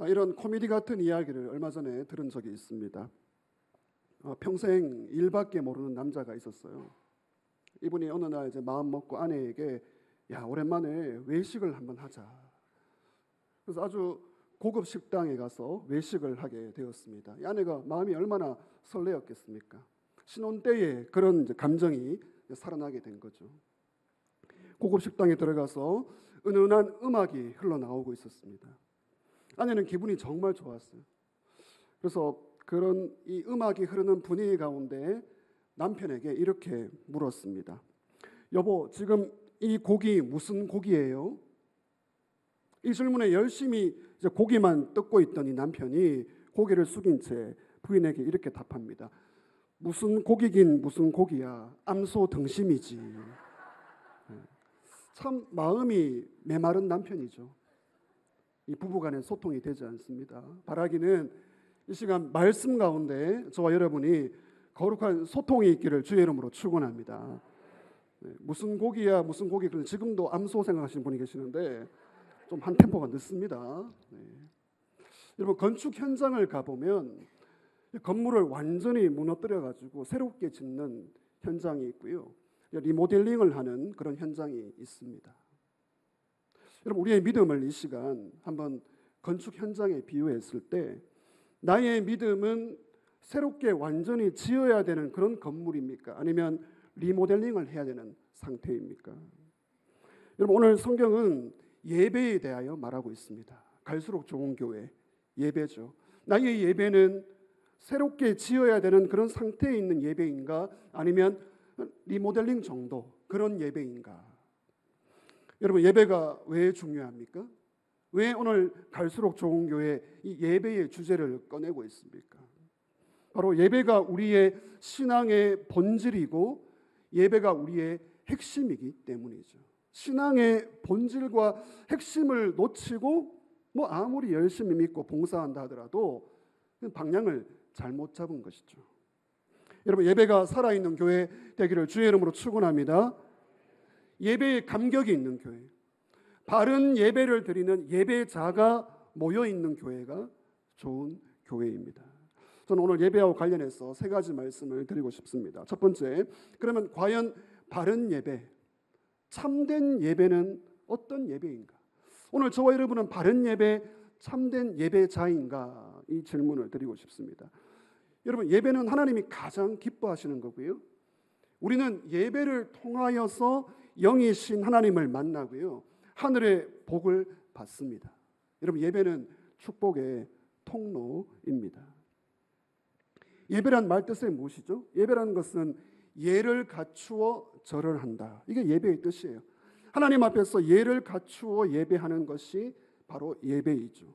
이런 코미디 같은 이야기를 얼마 전에 들은 적이 있습니다. 평생 일밖에 모르는 남자가 있었어요. 이분이 어느 날 이제 마음 먹고 아내에게 야, 오랜만에 외식을 한번 하자. 그래서 아주 고급 식당에 가서 외식을 하게 되었습니다. 이 아내가 마음이 얼마나 설레었겠습니까? 신혼 때에 그런 이제 감정이 살아나게 된 거죠. 고급 식당에 들어가서 은은한 음악이 흘러나오고 있었습니다. 아내는 기분이 정말 좋았어요. 그래서 그런 이 음악이 흐르는 분위기 가운데 남편에게 이렇게 물었습니다. 여보, 지금 이 곡이 무슨 곡이에요? 이 질문에 열심히 이제 고기만 뜯고 있던 이 남편이 고개를 숙인 채 부인에게 이렇게 답합니다. 무슨 곡이긴 무슨 곡이야. 암소 등심이지. 참 마음이 메마른 남편이죠. 이 부부간의 소통이 되지 않습니다. 바라기는 이 시간 말씀 가운데 저와 여러분이 거룩한 소통이 있기를 주의 이름으로 축원합니다. 무슨 곡이야 무슨 곡이. 지금도 암소 생각하시는 분이 계시는데 좀 한 템포가 늦습니다. 여러분, 건축 현장을 가보면 건물을 완전히 무너뜨려 가지고 새롭게 짓는 현장이 있고요, 리모델링을 하는 그런 현장이 있습니다. 여러분, 우리의 믿음을 이 시간 한번 건축 현장에 비유했을 때 나의 믿음은 새롭게 완전히 지어야 되는 그런 건물입니까? 아니면 리모델링을 해야 되는 상태입니까? 여러분, 오늘 성경은 예배에 대하여 말하고 있습니다. 갈수록 좋은 교회, 예배죠. 나의 예배는 새롭게 지어야 되는 그런 상태에 있는 예배인가? 아니면 리모델링 정도 그런 예배인가? 여러분, 예배가 왜 중요합니까? 왜 오늘 갈수록 좋은 교회 이 예배의 주제를 꺼내고 있습니까? 바로 예배가 우리의 신앙의 본질이고 예배가 우리의 핵심이기 때문이죠. 신앙의 본질과 핵심을 놓치고 아무리 열심히 믿고 봉사한다 하더라도 방향을 잘못 잡은 것이죠. 여러분, 예배가 살아있는 교회 되기를 주의 이름으로 축원합니다. 예배에 감격이 있는 교회, 바른 예배를 드리는 예배자가 모여있는 교회가 좋은 교회입니다. 저는 오늘 예배와 관련해서 세 가지 말씀을 드리고 싶습니다. 첫 번째, 그러면 과연 바른 예배, 참된 예배는 어떤 예배인가? 오늘 저와 여러분은 바른 예배, 참된 예배자인가? 이 질문을 드리고 싶습니다. 여러분, 예배는 하나님이 가장 기뻐하시는 거고요, 우리는 예배를 통하여서 영이신 하나님을 만나고요, 하늘의 복을 받습니다. 여러분, 예배는 축복의 통로입니다. 예배란 말 뜻이 무엇이죠? 예배라는 것은 예를 갖추어 절을 한다. 이게 예배의 뜻이에요. 하나님 앞에서 예를 갖추어 예배하는 것이 바로 예배이죠.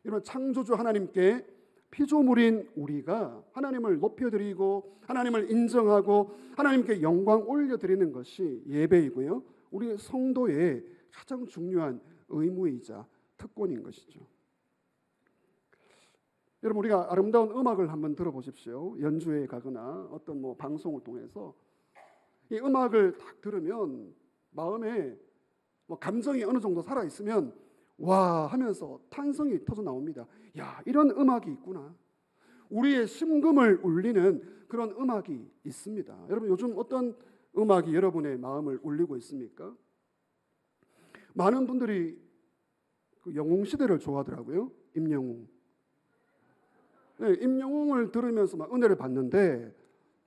여러분, 창조주 하나님께 피조물인 우리가 하나님을 높여드리고 하나님을 인정하고 하나님께 영광 올려드리는 것이 예배이고요, 우리 성도의 가장 중요한 의무이자 특권인 것이죠. 여러분, 우리가 아름다운 음악을 한번 들어보십시오. 연주회 가거나 어떤 방송을 통해서 이 음악을 딱 들으면 마음에 감정이 어느 정도 살아있으면 와 하면서 탄성이 터져 나옵니다. 야, 이런 음악이 있구나. 우리의 심금을 울리는 그런 음악이 있습니다. 여러분, 요즘 어떤 음악이 여러분의 마음을 울리고 있습니까? 많은 분들이 그 영웅시대를 좋아하더라고요. 임영웅. 네, 임영웅을 들으면서 막 은혜를 받는데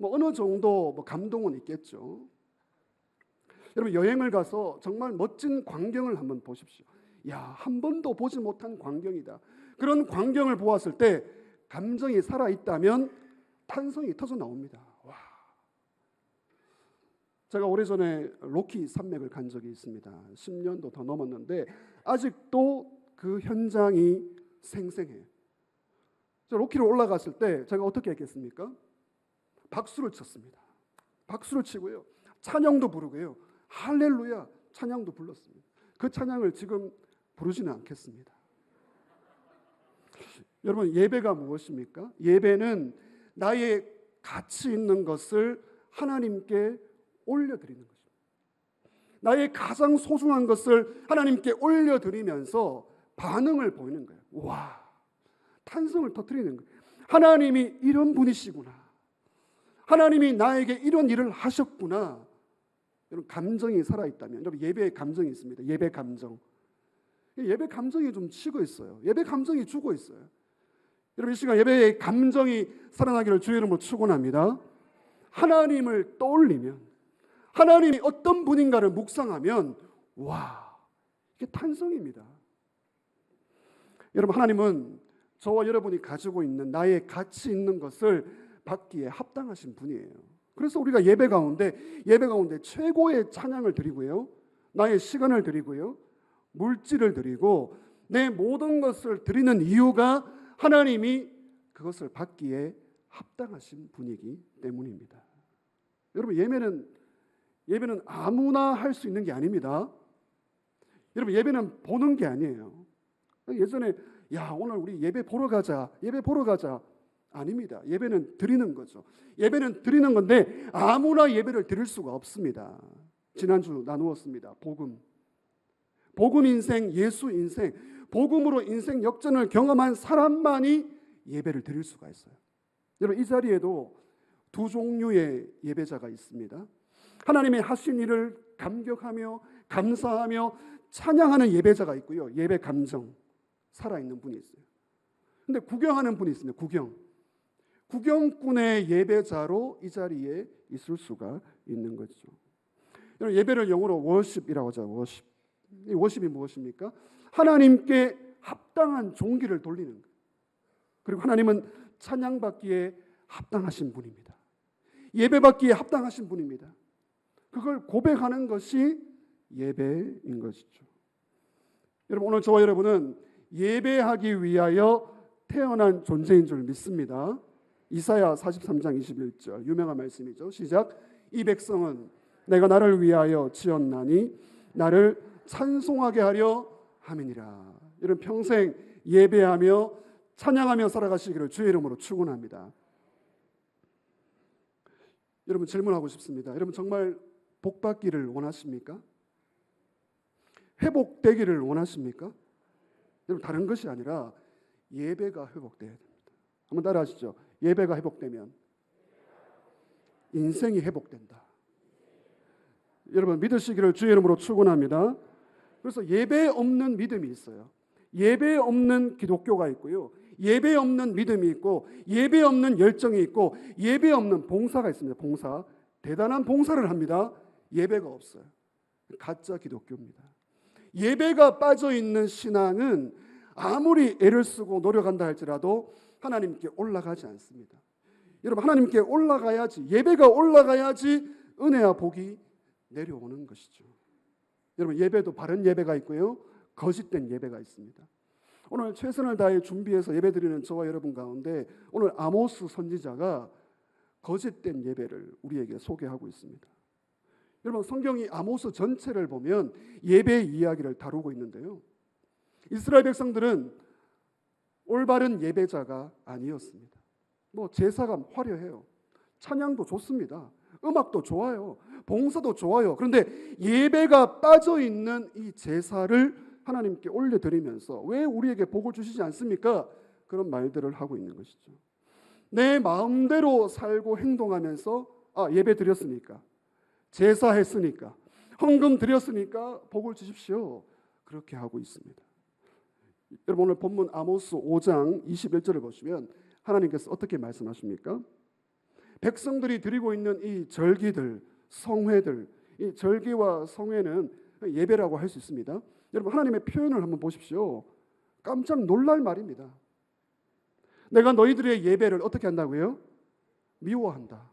어느 정도 감동은 있겠죠. 여러분, 여행을 가서 정말 멋진 광경을 한번 보십시오. 야, 한 번도 보지 못한 광경이다. 그런 광경을 보았을 때 감정이 살아있다면 탄성이 터져 나옵니다. 와. 제가 오래전에 로키 산맥을 간 적이 있습니다. 10년도 더 넘었는데 아직도 그 현장이 생생해요. 저 로키를 올라갔을 때 제가 어떻게 했겠습니까? 박수를 쳤습니다. 박수를 치고요, 찬양도 부르고요, 할렐루야 찬양도 불렀습니다. 그 찬양을 지금 부르지는 않겠습니다. 여러분, 예배가 무엇입니까? 예배는 나의 가치 있는 것을 하나님께 올려드리는 것입니다. 나의 가장 소중한 것을 하나님께 올려드리면서 반응을 보이는 거예요. 와, 탄성을 터뜨리는 거예요. 하나님이 이런 분이시구나. 하나님이 나에게 이런 일을 하셨구나. 여러분, 감정이 살아있다면, 여러분, 예배의 감정이 있습니다. 예배 감정. 예배 감정이 좀 식어 있어요. 예배 감정이 죽어 있어요. 여러분, 이 시간 예배의 감정이 살아나기를 주의 이름으로 축원합니다. 하나님을 떠올리면, 하나님이 어떤 분인가를 묵상하면, 와, 이게 탄성입니다. 여러분, 하나님은 저와 여러분이 가지고 있는 나의 가치 있는 것을 받기에 합당하신 분이에요. 그래서 우리가 예배 가운데 최고의 찬양을 드리고요, 나의 시간을 드리고요, 물질을 드리고 내 모든 것을 드리는 이유가 하나님이 그것을 받기에 합당하신 분이기 때문입니다. 여러분, 예배는 아무나 할 수 있는 게 아닙니다. 여러분, 예배는 보는 게 아니에요. 예전에 오늘 우리 예배 보러 가자. 아닙니다. 예배는 드리는 거죠. 예배는 드리는 건데 아무나 예배를 드릴 수가 없습니다. 지난주 나누었습니다. 복음 인생, 예수 인생, 복음으로 인생 역전을 경험한 사람만이 예배를 드릴 수가 있어요. 여러분, 이 자리에도 두 종류의 예배자가 있습니다. 하나님의 하신 일을 감격하며 감사하며 찬양하는 예배자가 있고요, 예배 감정 살아있는 분이 있어요. 근데 구경하는 분이 있습니다. 구경꾼의 예배자로 이 자리에 있을 수가 있는 거죠. 여러분, 예배를 영어로 worship이라고 하죠. worship. 이 worship이 무엇입니까? 하나님께 합당한 종기를 돌리는 거예요. 그리고 하나님은 찬양받기에 합당하신 분입니다. 예배받기에 합당하신 분입니다. 그걸 고백하는 것이 예배인 것이죠. 여러분, 오늘 저와 여러분은 예배하기 위하여 태어난 존재인 줄 믿습니다. 이사야 43장 21절 유명한 말씀이죠. 시작. 이 백성은 내가 나를 위하여 지었나니 나를 찬송하게 하려 함이니라. 여러분, 평생 예배하며 찬양하며 살아가시기를 주의 이름으로 축원합니다. 여러분, 질문하고 싶습니다. 여러분, 정말 복받기를 원하십니까? 회복되기를 원하십니까? 여러분, 다른 것이 아니라 예배가 회복돼야 됩니다. 한번 따라 하시죠. 예배가 회복되면 인생이 회복된다. 여러분, 믿으시기를 주의 이름으로 축원합니다. 그래서 예배 없는 믿음이 있어요. 예배 없는 기독교가 있고요, 예배 없는 믿음이 있고, 예배 없는 열정이 있고, 예배 없는 봉사가 있습니다. 봉사, 대단한 봉사를 합니다. 예배가 없어요. 가짜 기독교입니다. 예배가 빠져있는 신앙은 아무리 애를 쓰고 노력한다 할지라도 하나님께 올라가지 않습니다. 여러분, 하나님께 올라가야지, 예배가 올라가야지 은혜와 복이 내려오는 것이죠. 여러분, 예배도 바른 예배가 있고요, 거짓된 예배가 있습니다. 오늘 최선을 다해 준비해서 예배드리는 저와 여러분 가운데 오늘 아모스 선지자가 거짓된 예배를 우리에게 소개하고 있습니다. 여러분, 성경이 아모스 전체를 보면 예배 이야기를 다루고 있는데요, 이스라엘 백성들은 올바른 예배자가 아니었습니다. 제사가 화려해요, 찬양도 좋습니다, 음악도 좋아요, 봉사도 좋아요. 그런데 예배가 빠져있는 이 제사를 하나님께 올려드리면서 왜 우리에게 복을 주시지 않습니까? 그런 말들을 하고 있는 것이죠. 내 마음대로 살고 행동하면서 예배 드렸으니까, 제사했으니까, 헌금 드렸으니까 복을 주십시오, 그렇게 하고 있습니다. 여러분, 오늘 본문 아모스 5장 21절을 보시면 하나님께서 어떻게 말씀하십니까? 백성들이 드리고 있는 이 절기들, 성회들, 이 절기와 성회는 예배라고 할 수 있습니다. 여러분, 하나님의 표현을 한번 보십시오. 깜짝 놀랄 말입니다. 내가 너희들의 예배를 어떻게 한다고요? 미워한다.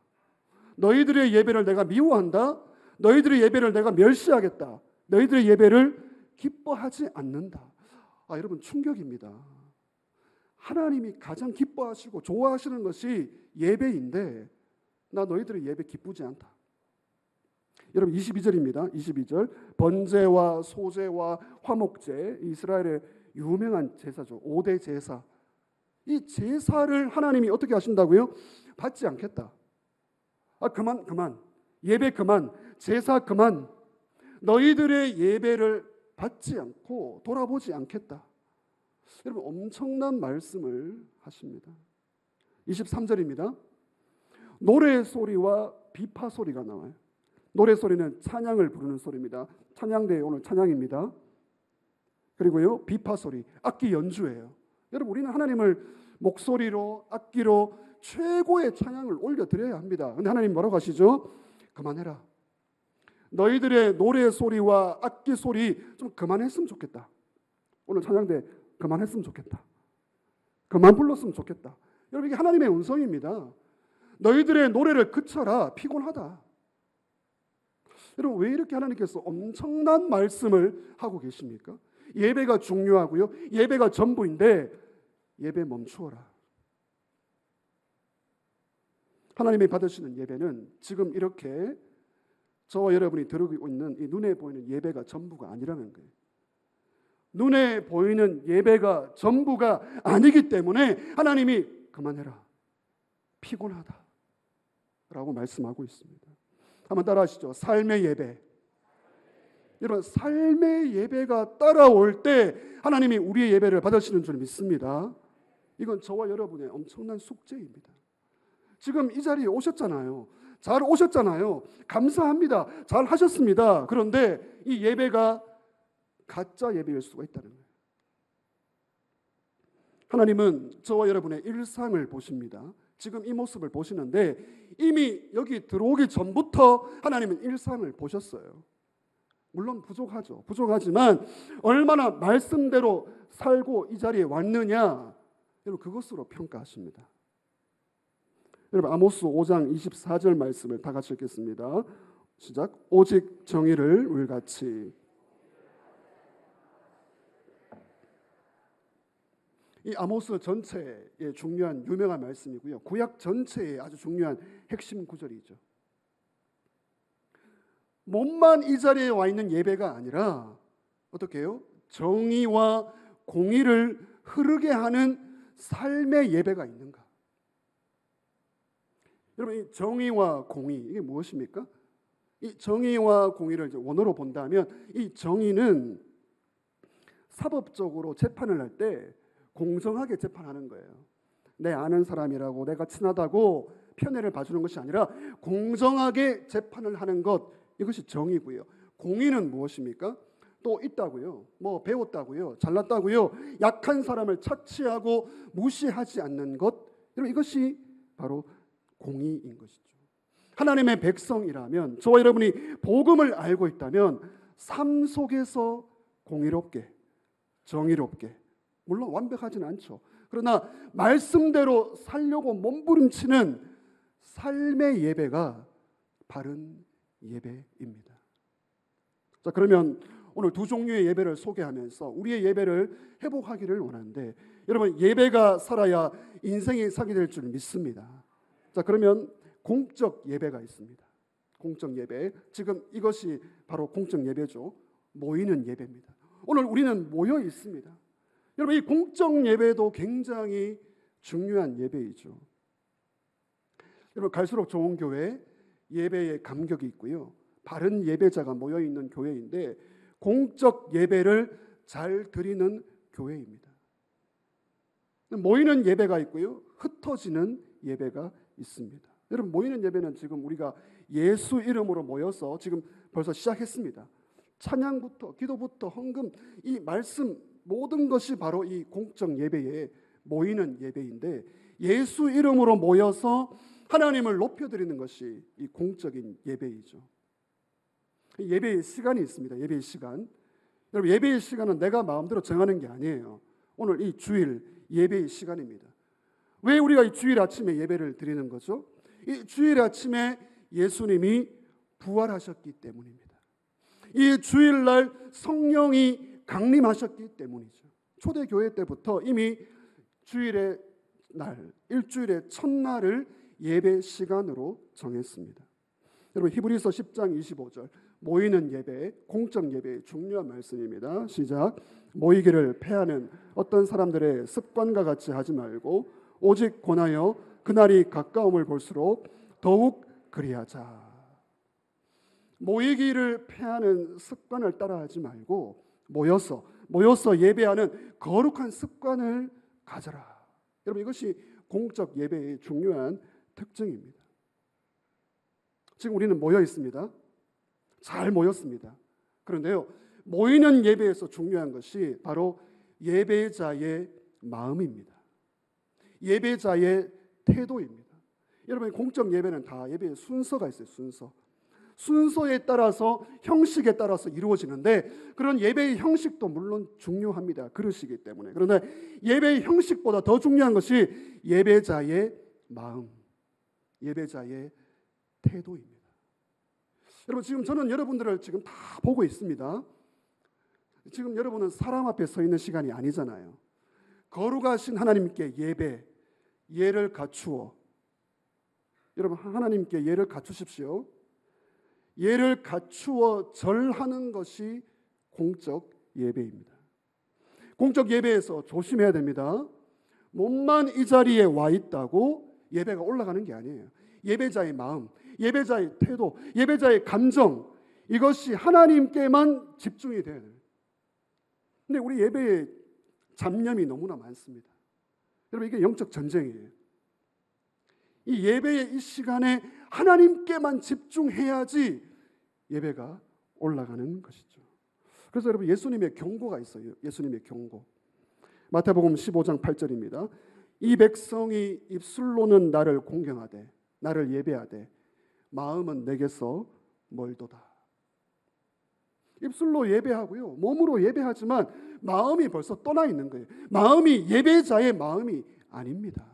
너희들의 예배를 내가 미워한다. 너희들의 예배를 내가 멸시하겠다. 너희들의 예배를 기뻐하지 않는다. 여러분, 충격입니다. 하나님이 가장 기뻐하시고 좋아하시는 것이 예배인데 나 너희들의 예배 기쁘지 않다. 여러분, 22절입니다. 22절. 번제와 소제와 화목제, 이스라엘의 유명한 제사죠. 5대 제사. 이 제사를 하나님이 어떻게 하신다고요? 받지 않겠다. 그만. 예배 그만. 제사 그만. 너희들의 예배를 받지 않고 돌아보지 않겠다. 여러분 엄청난 말씀을 하십니다. 23절입니다. 노래 소리와 비파 소리가 나와요. 노래 소리는 찬양을 부르는 소리입니다. 찬양대회 오늘 찬양입니다. 그리고요 비파 소리, 악기 연주예요. 여러분 우리는 하나님을 목소리로 악기로 최고의 찬양을 올려드려야 합니다. 근데 하나님 뭐라고 하시죠? 그만해라. 너희들의 노래 소리와 악기 소리 좀 그만했으면 좋겠다. 오늘 찬양대 그만했으면 좋겠다. 그만 불렀으면 좋겠다. 여러분 이게 하나님의 음성입니다. 너희들의 노래를 그쳐라. 피곤하다. 여러분 왜 이렇게 하나님께서 엄청난 말씀을 하고 계십니까? 예배가 중요하고요. 예배가 전부인데 예배 멈추어라. 하나님이 받으시는 예배는 지금 이렇게 저와 여러분이 들고 있는 이 눈에 보이는 예배가 전부가 아니라는 거예요. 눈에 보이는 예배가 전부가 아니기 때문에 하나님이 그만해라. 피곤하다. 라고 말씀하고 있습니다. 한번 따라 하시죠. 삶의 예배. 여러분 삶의 예배가 따라올 때 하나님이 우리의 예배를 받으시는 줄 믿습니다. 이건 저와 여러분의 엄청난 숙제입니다. 지금 이 자리에 오셨잖아요. 잘 오셨잖아요. 감사합니다. 잘 하셨습니다. 그런데 이 예배가 가짜 예배일 수가 있다는 거예요. 하나님은 저와 여러분의 일상을 보십니다. 지금 이 모습을 보시는데 이미 여기 들어오기 전부터 하나님은 일상을 보셨어요. 물론 부족하죠. 부족하지만 얼마나 말씀대로 살고 이 자리에 왔느냐, 여러분 그것으로 평가하십니다. 여러분 아모스 5장 24절 말씀을 다 같이 읽겠습니다. 시작. 오직 정의를 울같이. 이 아모스 전체의 중요한 유명한 말씀이고요. 구약 전체의 아주 중요한 핵심 구절이죠. 몸만 이 자리에 와 있는 예배가 아니라 어떻게 해요? 정의와 공의를 흐르게 하는 삶의 예배가 있는가? 여러분 이 정의와 공의 이게 무엇입니까? 이 정의와 공의를 이제 원어로 본다면 이 정의는 사법적으로 재판을 할 때 공정하게 재판하는 거예요. 내 아는 사람이라고 내가 친하다고 편애를 봐주는 것이 아니라 공정하게 재판을 하는 것, 이것이 정의고요. 공의는 무엇입니까? 또 있다고요. 뭐 배웠다고요. 잘났다고요. 약한 사람을 착취하고 무시하지 않는 것, 이것이 바로 공의인 것이죠. 하나님의 백성이라면, 저와 여러분이 복음을 알고 있다면 삶 속에서 공의롭게, 정의롭게, 물론 완벽하지는 않죠. 그러나 말씀대로 살려고 몸부림치는 삶의 예배가 바른 예배입니다. 자, 그러면 오늘 두 종류의 예배를 소개하면서 우리의 예배를 회복하기를 원하는데, 여러분 예배가 살아야 인생이 살게 될 줄 믿습니다. 자, 그러면 공적 예배가 있습니다. 공적 예배. 지금 이것이 바로 공적 예배죠. 모이는 예배입니다. 오늘 우리는 모여 있습니다. 여러분 이 공적 예배도 굉장히 중요한 예배이죠. 여러분 갈수록 좋은 교회, 예배에 감격이 있고요. 바른 예배자가 모여 있는 교회인데 공적 예배를 잘 드리는 교회입니다. 모이는 예배가 있고요. 흩어지는 예배가 있습니다. 여러분 모이는 예배는 지금 우리가 예수 이름으로 모여서 지금 벌써 시작했습니다. 찬양부터 기도부터 헌금, 이 말씀 모든 것이 바로 이 공적 예배에 모이는 예배인데, 예수 이름으로 모여서 하나님을 높여드리는 것이 이 공적인 예배이죠. 예배의 시간이 있습니다. 예배의 시간. 여러분 예배의 시간은 내가 마음대로 정하는 게 아니에요. 오늘 이 주일 예배의 시간입니다. 왜 우리가 이 주일 아침에 예배를 드리는 거죠? 이 주일 아침에 예수님이 부활하셨기 때문입니다. 이 주일날 성령이 강림하셨기 때문이죠. 초대교회 때부터 이미 주일의 날, 일주일의 첫날을 예배 시간으로 정했습니다. 여러분 히브리서 10장 25절 모이는 예배, 공적 예배의 중요한 말씀입니다. 시작. 모이기를 패하는 어떤 사람들의 습관과 같이 하지 말고 오직 권하여 그날이 가까움을 볼수록 더욱 그리하자. 모이기를 패하는 습관을 따라하지 말고 모여서 모여서 예배하는 거룩한 습관을 가져라. 여러분, 이것이 공적 예배의 중요한 특징입니다. 지금 우리는 모여 있습니다. 잘 모였습니다. 그런데요, 모이는 예배에서 중요한 것이 바로 예배자의 마음입니다. 예배자의 태도입니다. 여러분, 공적 예배는 다 예배의 순서가 있어요. 순서에 따라서, 형식에 따라서 이루어지는데, 그런 예배의 형식도 물론 중요합니다. 그릇이기 때문에. 그런데 예배의 형식보다 더 중요한 것이 예배자의 마음, 예배자의 태도입니다. 여러분, 지금 저는 여러분들을 지금 다 보고 있습니다. 지금 여러분은 사람 앞에 서 있는 시간이 아니잖아요. 거룩하신 하나님께 예를 갖추어, 여러분, 하나님께 예를 갖추십시오. 예를 갖추어 절하는 것이 공적 예배입니다. 공적 예배에서 조심해야 됩니다. 몸만 이 자리에 와 있다고 예배가 올라가는 게 아니에요. 예배자의 마음, 예배자의 태도, 예배자의 감정, 이것이 하나님께만 집중이 돼야 돼요. 근데 우리 예배에 잡념이 너무나 많습니다. 여러분, 이게 영적 전쟁이에요. 이 예배의 이 시간에 하나님께만 집중해야지 예배가 올라가는 것이죠. 그래서 여러분, 예수님의 경고가 있어요. 예수님의 경고. 마태복음 15장 8절입니다. 이 백성이 입술로는 나를 공경하되 나를 예배하되 마음은 내게서 멀도다. 입술로 예배하고요, 몸으로 예배하지만 마음이 벌써 떠나 있는 거예요. 마음이 예배자의 마음이 아닙니다.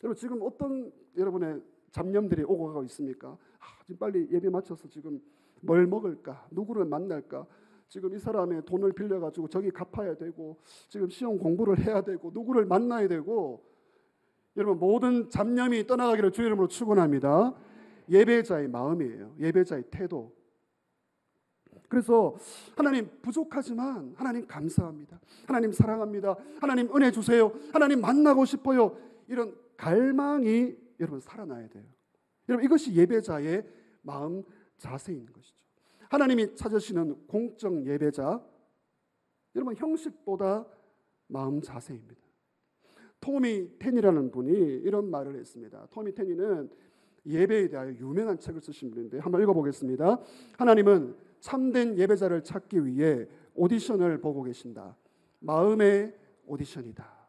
여러분, 지금 어떤 여러분의 잡념들이 오고 가고 있습니까? 지금 빨리 예배 마쳐서 지금 뭘 먹을까? 누구를 만날까? 지금 이 사람의 돈을 빌려가지고 저기 갚아야 되고, 지금 시험 공부를 해야 되고, 누구를 만나야 되고. 여러분, 모든 잡념이 떠나가기를 주의 이름으로 축원합니다. 예배자의 마음이에요. 예배자의 태도. 그래서 하나님 부족하지만 하나님 감사합니다. 하나님 사랑합니다. 하나님 은혜 주세요. 하나님 만나고 싶어요. 이런 갈망이 여러분 살아나야 돼요. 여러분, 이것이 예배자의 마음 자세인 것이죠. 하나님이 찾으시는 공적 예배자, 여러분, 형식보다 마음 자세입니다. 토미 텐이라는 분이 이런 말을 했습니다. 토미 텐이는 예배에 대하여 유명한 책을 쓰신 분인데 한번 읽어보겠습니다. 하나님은 참된 예배자를 찾기 위해 오디션을 보고 계신다. 마음의 오디션이다.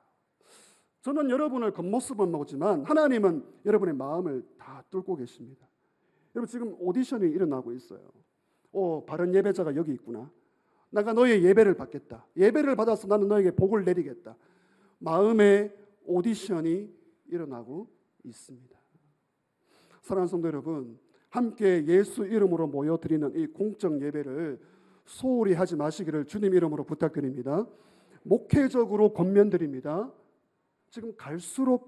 저는 여러분을 겉모습은 보지만 하나님은 여러분의 마음을 다 뚫고 계십니다. 여러분, 지금 오디션이 일어나고 있어요. 바른 예배자가 여기 있구나. 내가 너의 예배를 받겠다. 예배를 받아서 나는 너에게 복을 내리겠다. 마음의 오디션이 일어나고 있습니다. 사랑하는 성도 여러분, 함께 예수 이름으로 모여드리는 이 공적 예배를 소홀히 하지 마시기를 주님 이름으로 부탁드립니다. 목회적으로 권면드립니다. 지금 갈수록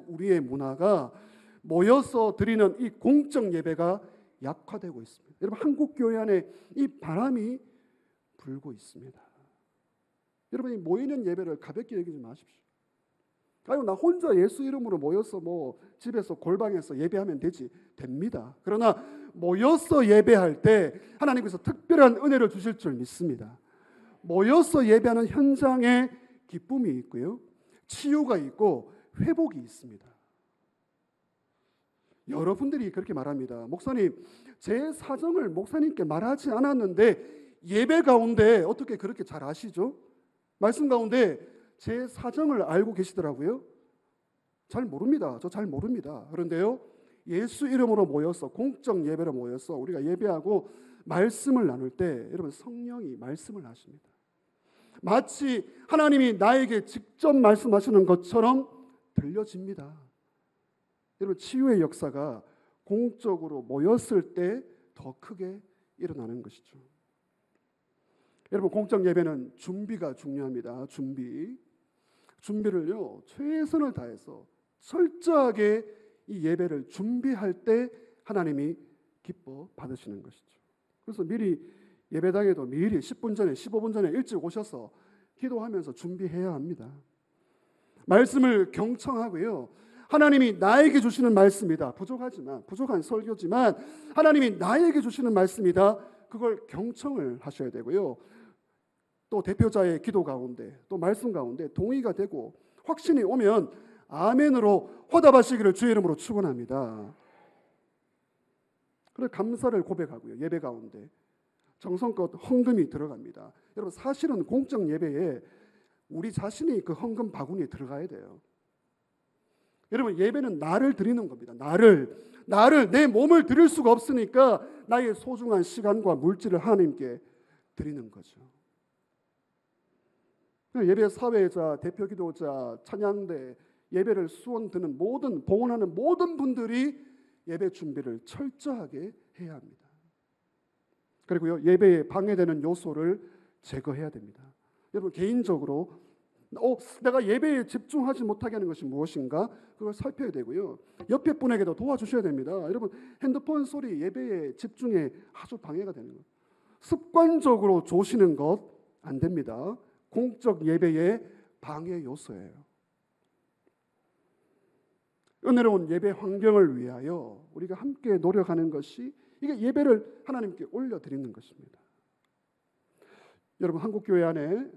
우리의 문화가 모여서 드리는 이 공적 예배가 약화되고 있습니다. 여러분, 한국 교회 안에 이 바람이 불고 있습니다. 여러분이 모이는 예배를 가볍게 여기지 마십시오. 아유, 나 혼자 예수 이름으로 모여서 집에서 골방에서 예배하면 됩니다. 그러나 모여서 예배할 때 하나님께서 특별한 은혜를 주실 줄 믿습니다. 모여서 예배하는 현장에 기쁨이 있고요, 치유가 있고 회복이 있습니다. 여러분들이 그렇게 말합니다. 목사님, 제 사정을 목사님께 말하지 않았는데 예배 가운데 어떻게 그렇게 잘 아시죠? 말씀 가운데 제 사정을 알고 계시더라고요. 잘 모릅니다. 저 잘 모릅니다. 그런데요, 예수 이름으로 모여서 공적 예배로 모여서 우리가 예배하고 말씀을 나눌 때 여러분, 성령이 말씀을 하십니다. 마치 하나님이 나에게 직접 말씀하시는 것처럼 들려집니다. 여러분, 치유의 역사가 공적으로 모였을 때 더 크게 일어나는 것이죠. 여러분, 공적 예배는 준비가 중요합니다. 준비를요, 최선을 다해서 철저하게 이 예배를 준비할 때 하나님이 기뻐 받으시는 것이죠. 그래서 미리 예배당에도 미리 10분 전에 15분 전에 일찍 오셔서 기도하면서 준비해야 합니다. 말씀을 경청하고요, 하나님이 나에게 주시는 말씀이다. 부족한 설교지만 하나님이 나에게 주시는 말씀이다. 그걸 경청을 하셔야 되고요, 또 대표자의 기도 가운데 또 말씀 가운데 동의가 되고 확신이 오면 아멘으로 화답하시기를 주의 이름으로 축원합니다. 그래서 감사를 고백하고요. 예배 가운데 정성껏 헌금이 들어갑니다. 여러분 사실은 공적 예배에 우리 자신이 그 헌금 바구니에 들어가야 돼요. 여러분 예배는 나를 드리는 겁니다. 나를 내 몸을 드릴 수가 없으니까 나의 소중한 시간과 물질을 하나님께 드리는 거죠. 예배 사회자, 대표 기도자, 찬양대, 예배를 수원 드는 모든 봉헌하는 모든 분들이 예배 준비를 철저하게 해야 합니다. 그리고요 예배에 방해되는 요소를 제거해야 됩니다. 여러분 개인적으로 내가 예배에 집중하지 못하게 하는 것이 무엇인가 그걸 살펴야 되고요. 옆에 분에게도 도와주셔야 됩니다. 여러분 핸드폰 소리 예배에 집중에 아주 방해가 되는 것. 습관적으로 조시는 것 안 됩니다. 공적 예배의 방해 요소예요. 은혜로운 예배 환경을 위하여 우리가 함께 노력하는 것이 이게 예배를 하나님께 올려드리는 것입니다. 여러분 한국교회 안에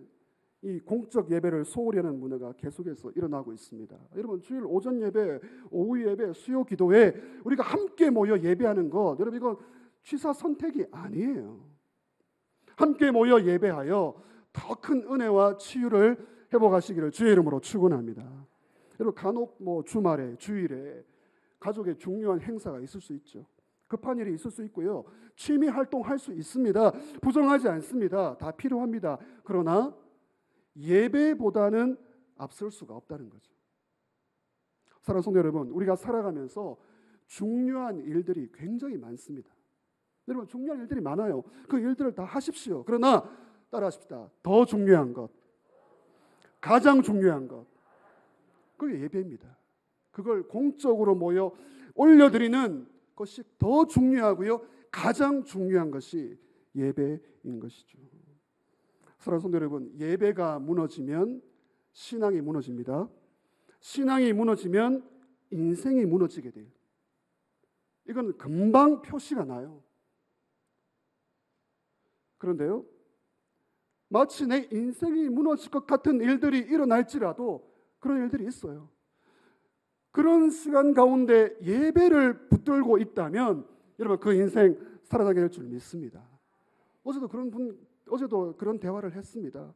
이 공적 예배를 소홀히 하는 문화가 계속해서 일어나고 있습니다. 여러분 주일 오전 예배, 오후 예배, 수요 기도에 우리가 함께 모여 예배하는 것 여러분 이건 취사 선택이 아니에요. 함께 모여 예배하여 더 큰 은혜와 치유를 회복하시기를 주의 이름으로 축원합니다. 여러분 간혹 주말에 주일에 가족의 중요한 행사가 있을 수 있죠. 급한 일이 있을 수 있고요. 취미 활동할 수 있습니다. 부정하지 않습니다. 다 필요합니다. 그러나 예배보다는 앞설 수가 없다는 거죠. 사랑하는 성도 여러분, 우리가 살아가면서 중요한 일들이 굉장히 많습니다. 여러분 중요한 일들이 많아요. 그 일들을 다 하십시오. 그러나 따라하십시다. 더 중요한 것, 가장 중요한 것, 그게 예배입니다. 그걸 공적으로 모여 올려드리는 것이 더 중요하고요. 가장 중요한 것이 예배인 것이죠. 사랑하는 성도 여러분, 예배가 무너지면 신앙이 무너집니다. 신앙이 무너지면 인생이 무너지게 돼요. 이건 금방 표시가 나요. 그런데요, 마치 내 인생이 무너질 것 같은 일들이 일어날지라도 그런 일들이 있어요. 그런 시간 가운데 예배를 붙들고 있다면 여러분 그 인생 살아나게 될 줄 믿습니다. 어제도 그런 대화를 했습니다.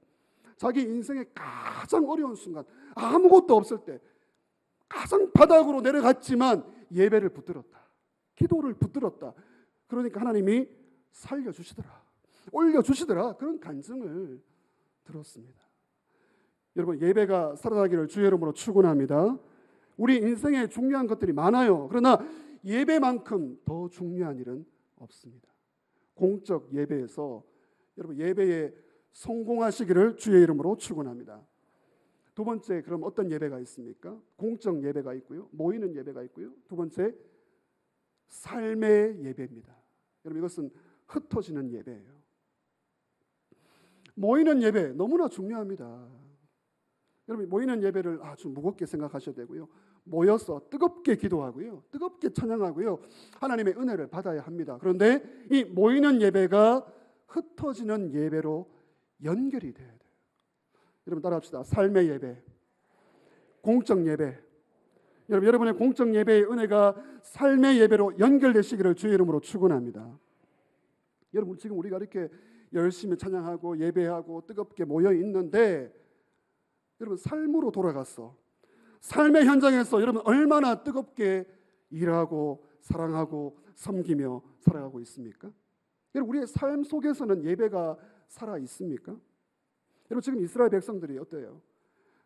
자기 인생의 가장 어려운 순간, 아무것도 없을 때 가장 바닥으로 내려갔지만 예배를 붙들었다. 기도를 붙들었다. 그러니까 하나님이 살려주시더라. 올려주시더라. 그런 간증을 들었습니다. 여러분 예배가 살아나기를 주의 이름으로 축원합니다. 우리 인생에 중요한 것들이 많아요. 그러나 예배만큼 더 중요한 일은 없습니다. 공적 예배에서 여러분 예배에 성공하시기를 주의 이름으로 축원합니다. 두 번째 그럼 어떤 예배가 있습니까? 공적 예배가 있고요. 모이는 예배가 있고요. 두 번째 삶의 예배입니다. 여러분 이것은 흩어지는 예배예요. 모이는 예배 너무나 중요합니다. 여러분 모이는 예배를 아주 무겁게 생각하셔야 되고요. 모여서 뜨겁게 기도하고요. 뜨겁게 찬양하고요. 하나님의 은혜를 받아야 합니다. 그런데 이 모이는 예배가 흩어지는 예배로 연결이 돼야 돼요. 여러분 따라합시다. 삶의 예배, 공적 예배. 여러분의 공적 예배의 은혜가 삶의 예배로 연결되시기를 주의 이름으로 축원합니다. 여러분 지금 우리가 이렇게 열심히 찬양하고 예배하고 뜨겁게 모여 있는데 여러분 삶으로 돌아가서 삶의 현장에서 여러분 얼마나 뜨겁게 일하고 사랑하고 섬기며 살아가고 있습니까? 여러분 우리의 삶 속에서는 예배가 살아 있습니까? 여러분 지금 이스라엘 백성들이 어때요?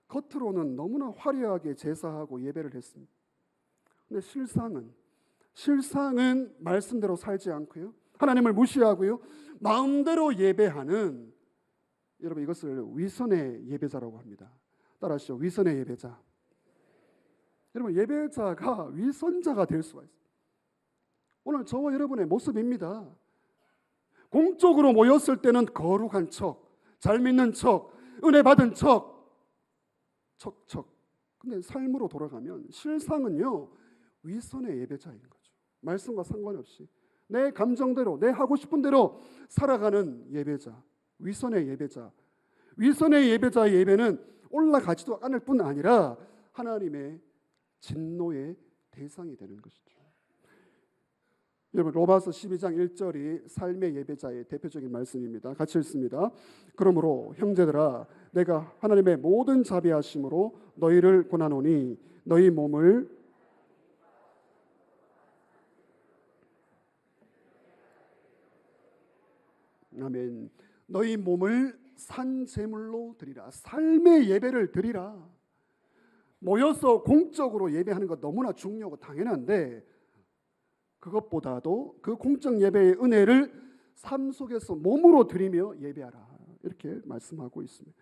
겉으로는 너무나 화려하게 제사하고 예배를 했습니다. 근데 실상은 말씀대로 살지 않고요. 하나님을 무시하고요. 마음대로 예배하는 여러분 이것을 위선의 예배자라고 합니다. 따라하시죠. 위선의 예배자. 여러분 예배자가 위선자가 될 수가 있어요. 오늘 저와 여러분의 모습입니다. 공적으로 모였을 때는 거룩한 척, 잘 믿는 척, 은혜 받은 척. 근데 삶으로 돌아가면 실상은요 위선의 예배자인 거죠. 말씀과 상관없이 내 감정대로 내 하고 싶은 대로 살아가는 예배자, 위선의 예배자. 위선의 예배자의 예배는 올라가지도 않을 뿐 아니라 하나님의 진노의 대상이 되는 것이죠. 여러분, 로마서 12장 1절이 삶의 예배자의 대표적인 말씀입니다. 같이 읽습니다. 그러므로 형제들아, 내가 하나님의 모든 자비하심으로 너희를 권하노니 너희 몸을 아멘. 너희 몸을 산 제물로 드리라. 삶의 예배를 드리라. 모여서 공적으로 예배하는 것 너무나 중요하고 당연한데, 그것보다도 그 공적 예배의 은혜를 삶 속에서 몸으로 드리며 예배하라. 이렇게 말씀하고 있습니다.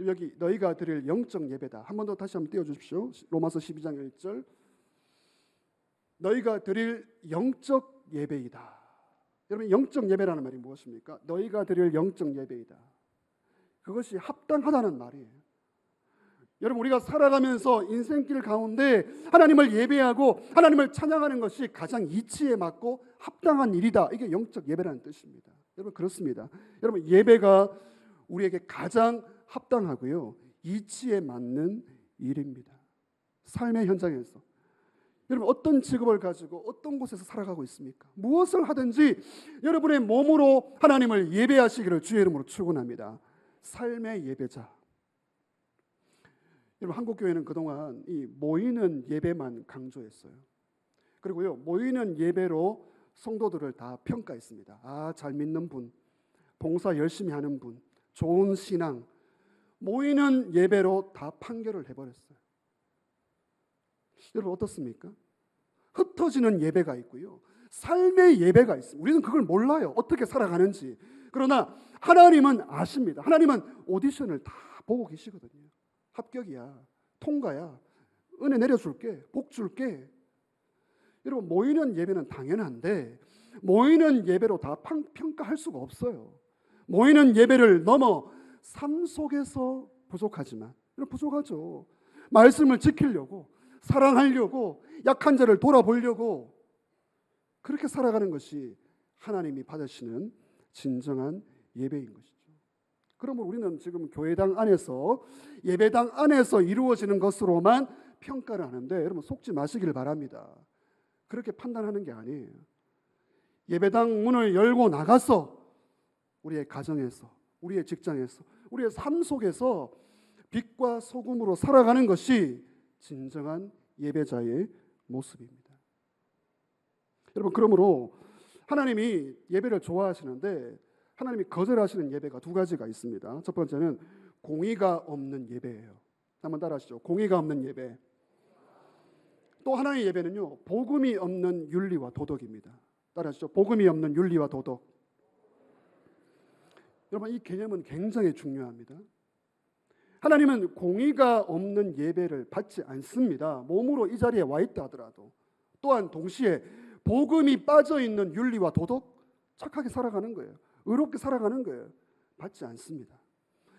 여기 너희가 드릴 영적 예배다. 한 번 더 다시 한번 띄워주십시오. 로마서 12장 1절. 너희가 드릴 영적 예배이다. 여러분, 영적 예배라는 말이 무엇입니까? 너희가 드릴 영적 예배이다. 그것이 합당하다는 말이에요. 여러분, 우리가 살아가면서 인생길 가운데 하나님을 예배하고 하나님을 찬양하는 것이 가장 이치에 맞고 합당한 일이다. 이게 영적 예배라는 뜻입니다. 여러분, 그렇습니다. 여러분, 예배가 우리에게 가장 합당하고요, 이치에 맞는 일입니다. 삶의 현장에서 여러분, 어떤 직업을 가지고 어떤 곳에서 살아가고 있습니까? 무엇을 하든지 여러분의 몸으로 하나님을 예배하시기를 주의 이름으로 축원합니다. 삶의 예배자. 여러분, 한국교회는 그동안 이 모이는 예배만 강조했어요. 그리고요, 모이는 예배로 성도들을 다 평가했습니다. 아, 잘 믿는 분, 봉사 열심히 하는 분, 좋은 신앙, 모이는 예배로 다 판결을 해버렸어요. 여러분, 어떻습니까? 흩어지는 예배가 있고요, 삶의 예배가 있습니다. 우리는 그걸 몰라요. 어떻게 살아가는지. 그러나 하나님은 아십니다. 하나님은 오디션을 다 보고 계시거든요. 합격이야, 통과야, 은혜 내려줄게, 복 줄게. 여러분, 모이는 예배는 당연한데 모이는 예배로 다 평가할 수가 없어요. 모이는 예배를 넘어 삶 속에서 부족하지만, 부족하죠. 말씀을 지키려고, 사랑하려고, 약한 자를 돌아보려고 그렇게 살아가는 것이 하나님이 받으시는 진정한 예배인 것이죠. 그러면 우리는 지금 교회당 안에서, 예배당 안에서 이루어지는 것으로만 평가를 하는데, 여러분 속지 마시기를 바랍니다. 그렇게 판단하는 게 아니에요. 예배당 문을 열고 나가서 우리의 가정에서, 우리의 직장에서, 우리의 삶 속에서 빛과 소금으로 살아가는 것이 진정한 예배자의 모습입니다. 여러분, 그러므로 하나님이 예배를 좋아하시는데 하나님이 거절하시는 예배가 두 가지가 있습니다. 첫 번째는 공의가 없는 예배예요. 한번 따라하시죠. 공의가 없는 예배. 또 하나의 예배는요, 복음이 없는 윤리와 도덕입니다. 따라하시죠. 복음이 없는 윤리와 도덕. 여러분, 이 개념은 굉장히 중요합니다. 하나님은 공의가 없는 예배를 받지 않습니다. 몸으로 이 자리에 와 있다 하더라도. 또한 동시에 복음이 빠져있는 윤리와 도덕, 착하게 살아가는 거예요. 의롭게 살아가는 거예요. 받지 않습니다.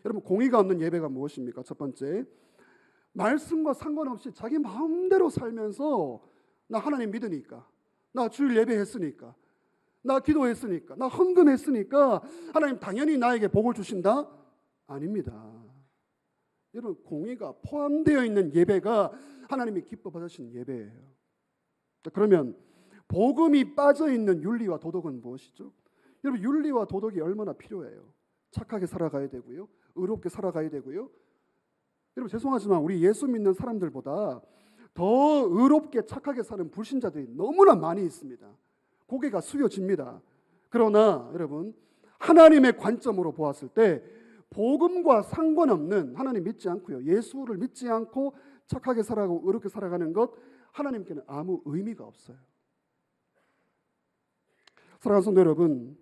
여러분, 공의가 없는 예배가 무엇입니까? 첫 번째, 말씀과 상관없이 자기 마음대로 살면서 나 하나님 믿으니까, 나 주일 예배했으니까, 나 기도했으니까, 나 헌금했으니까 하나님 당연히 나에게 복을 주신다? 아닙니다. 여러분, 공의가 포함되어 있는 예배가 하나님이 기뻐 받으신 예배예요. 그러면 복음이 빠져있는 윤리와 도덕은 무엇이죠? 여러분, 윤리와 도덕이 얼마나 필요해요. 착하게 살아가야 되고요, 의롭게 살아가야 되고요. 여러분, 죄송하지만 우리 예수 믿는 사람들보다 더 의롭게 착하게 사는 불신자들이 너무나 많이 있습니다. 고개가 숙여집니다. 그러나 여러분, 하나님의 관점으로 보았을 때 복음과 상관없는, 하나님 믿지 않고요, 예수를 믿지 않고 착하게 살아가고 의롭게 살아가는 것, 하나님께는 아무 의미가 없어요. 사랑하는 성도 여러분,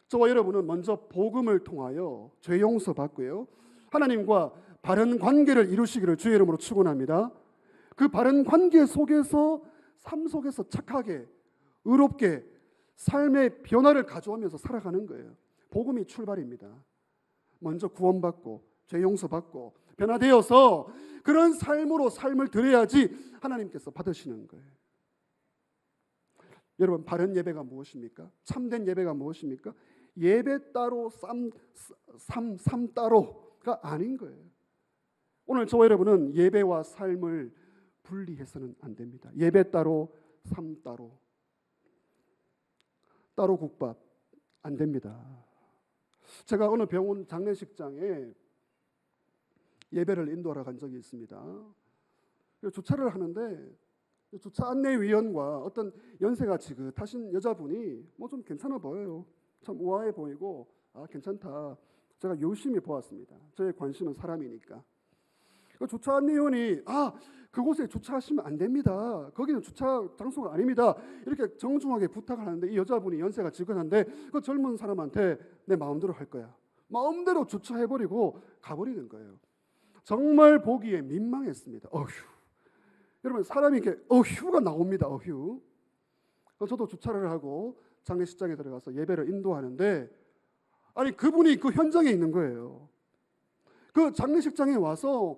저와 여러분은 먼저 복음을 통하여 죄 용서 받고요, 하나님과 바른 관계를 이루시기를 주의 이름으로 축원합니다. 그 바른 관계 속에서, 삶 속에서 착하게 의롭게 삶의 변화를 가져오면서 살아가는 거예요. 복음이 출발입니다. 먼저 구원받고 죄 용서받고 변화되어서 그런 삶으로 삶을 드려야지 하나님께서 받으시는 거예요. 여러분, 바른 예배가 무엇입니까? 참된 예배가 무엇입니까? 예배 따로 삶 따로가 아닌 거예요. 오늘 저와 여러분은 예배와 삶을 분리해서는 안 됩니다. 예배 따로 삶 따로, 따로 국밥 안 됩니다. 제가 어느 병원 장례식장에 예배를 인도하러 간 적이 있습니다. 주차를 하는데 주차 안내위원과 어떤 연세가 지긋하신 여자분이 뭐 좀 괜찮아 보여요. 참 우아해 보이고 괜찮다. 제가 유심히 보았습니다. 저의 관심은 사람이니까. 주차 안내위원이 그곳에 주차하시면 안 됩니다. 거기는 주차 장소가 아닙니다. 이렇게 정중하게 부탁을 하는데 이 여자분이 연세가 지긋한데 그 젊은 사람한테 내 마음대로 할 거야. 마음대로 주차해버리고 가버리는 거예요. 정말 보기에 민망했습니다. 어휴. 여러분 사람이 이렇게 어휴가 나옵니다. 어휴. 저도 주차를 하고 장례식장에 들어가서 예배를 인도하는데 그분이 그 현장에 있는 거예요. 그 장례식장에 와서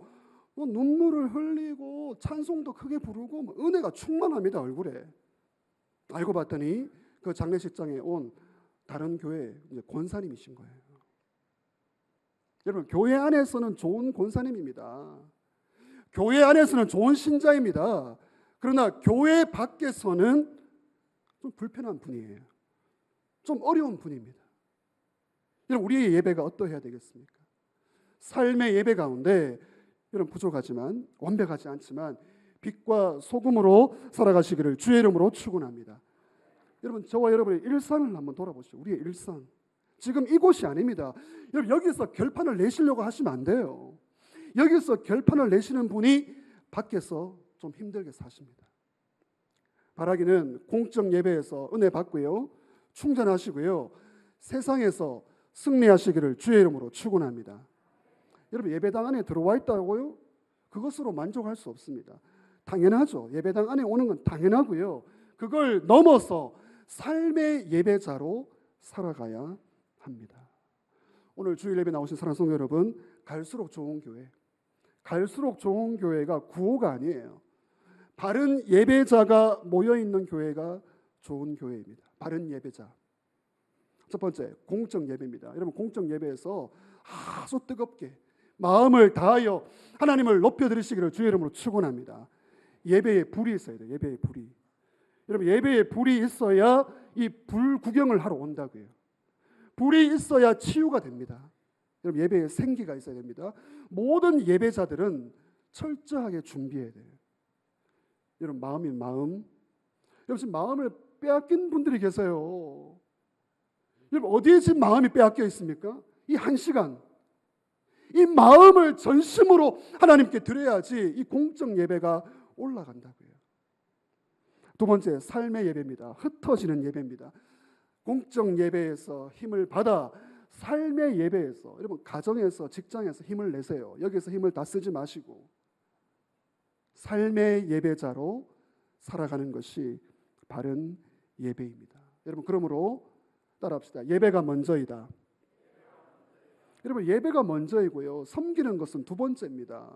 눈물을 흘리고 찬송도 크게 부르고 은혜가 충만합니다. 얼굴에. 알고 봤더니 그 장례식장에 온 다른 교회 권사님이신 거예요. 여러분 교회 안에서는 좋은 권사님입니다. 교회 안에서는 좋은 신자입니다. 그러나 교회 밖에서는 좀 불편한 분이에요. 좀 어려운 분입니다. 여러분 우리의 예배가 어떠해야 되겠습니까? 삶의 예배 가운데 여러분 부족하지만 완벽하지 않지만 빛과 소금으로 살아가시기를 주의 이름으로 축원합니다. 여러분 저와 여러분의 일상을 한번 돌아보시죠. 우리의 일상. 지금 이곳이 아닙니다. 여러분 여기서 결판을 내시려고 하시면 안 돼요. 여기서 결판을 내시는 분이 밖에서 좀 힘들게 사십니다. 바라기는 공적 예배에서 은혜 받고요. 충전하시고요. 세상에서 승리하시기를 주의 이름으로 축원합니다. 여러분 예배당 안에 들어와 있다고요? 그것으로 만족할 수 없습니다. 당연하죠. 예배당 안에 오는 건 당연하고요. 그걸 넘어서 삶의 예배자로 살아가야 합니다. 오늘 주일 예배 나오신 사랑하는 성도 여러분, 갈수록 좋은 교회, 갈수록 좋은 교회가 구호가 아니에요. 바른 예배자가 모여있는 교회가 좋은 교회입니다. 바른 예배자. 첫 번째, 공적 예배입니다. 여러분 공적 예배에서 아주 뜨겁게 마음을 다하여 하나님을 높여드리시기를 주의 이름으로 축원합니다. 예배에 불이 있어야 돼요. 예배에 불이. 여러분 예배에 불이 있어야 이 불 구경을 하러 온다고요. 불이 있어야 치유가 됩니다. 여러분 예배에 생기가 있어야 됩니다. 모든 예배자들은 철저하게 준비해야 돼요. 여러분 마음이 마음. 여러분 지금 마음을 빼앗긴 분들이 계세요. 여러분 어디에 지금 마음이 빼앗겨 있습니까? 이 한 시간. 이 마음을 전심으로 하나님께 드려야지 이 공적 예배가 올라간다고요. 두 번째, 삶의 예배입니다. 흩어지는 예배입니다. 공적 예배에서 힘을 받아 삶의 예배에서, 여러분 가정에서 직장에서 힘을 내세요. 여기서 힘을 다 쓰지 마시고 삶의 예배자로 살아가는 것이 바른 예배입니다. 여러분 그러므로 따라합시다. 예배가 먼저이다. 여러분 예배가 먼저이고요. 섬기는 것은 두 번째입니다.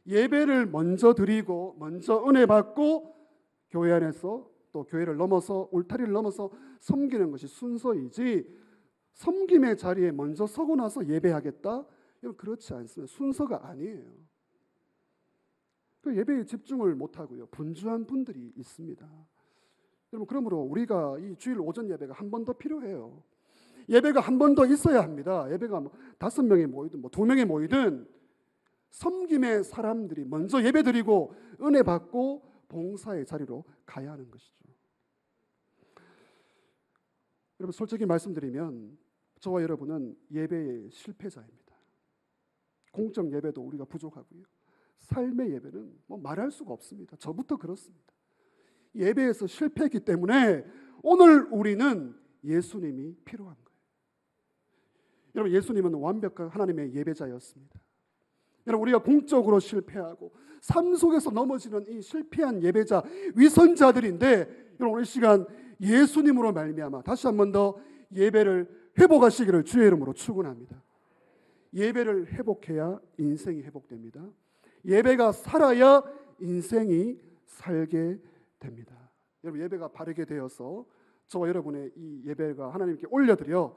예배를 먼저 드리고 먼저 은혜 받고 교회 안에서 또 교회를 넘어서 울타리를 넘어서 섬기는 것이 순서이지 섬김의 자리에 먼저 서고 나서 예배하겠다? 이건 그렇지 않습니다. 순서가 아니에요. 그 예배에 집중을 못하고요. 분주한 분들이 있습니다. 여러분 그러므로 우리가 이 주일 오전 예배가 한 번 더 필요해요. 예배가 한 번 더 있어야 합니다. 예배가 5명이 모이든 2명이 모이든 섬김의 사람들이 먼저 예배드리고 은혜 받고 봉사의 자리로 가야 하는 것이죠. 여러분 솔직히 말씀드리면 저와 여러분은 예배의 실패자입니다. 공적 예배도 우리가 부족하고요. 삶의 예배는 말할 수가 없습니다. 저부터 그렇습니다. 예배에서 실패했기 때문에 오늘 우리는 예수님이 필요한 거예요. 여러분 예수님은 완벽한 하나님의 예배자였습니다. 여러분 우리가 공적으로 실패하고 삶 속에서 넘어지는 이 실패한 예배자 위선자들인데 여러분 오늘 시간 예수님으로 말미암아 다시 한 번 더 예배를 회복하시기를 주의 이름으로 축원합니다. 예배를 회복해야 인생이 회복됩니다. 예배가 살아야 인생이 살게 됩니다. 여러분 예배가 바르게 되어서 저와 여러분의 이 예배가 하나님께 올려드려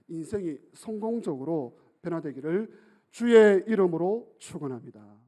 인생이 성공적으로 변화되기를 주의 이름으로 축원합니다.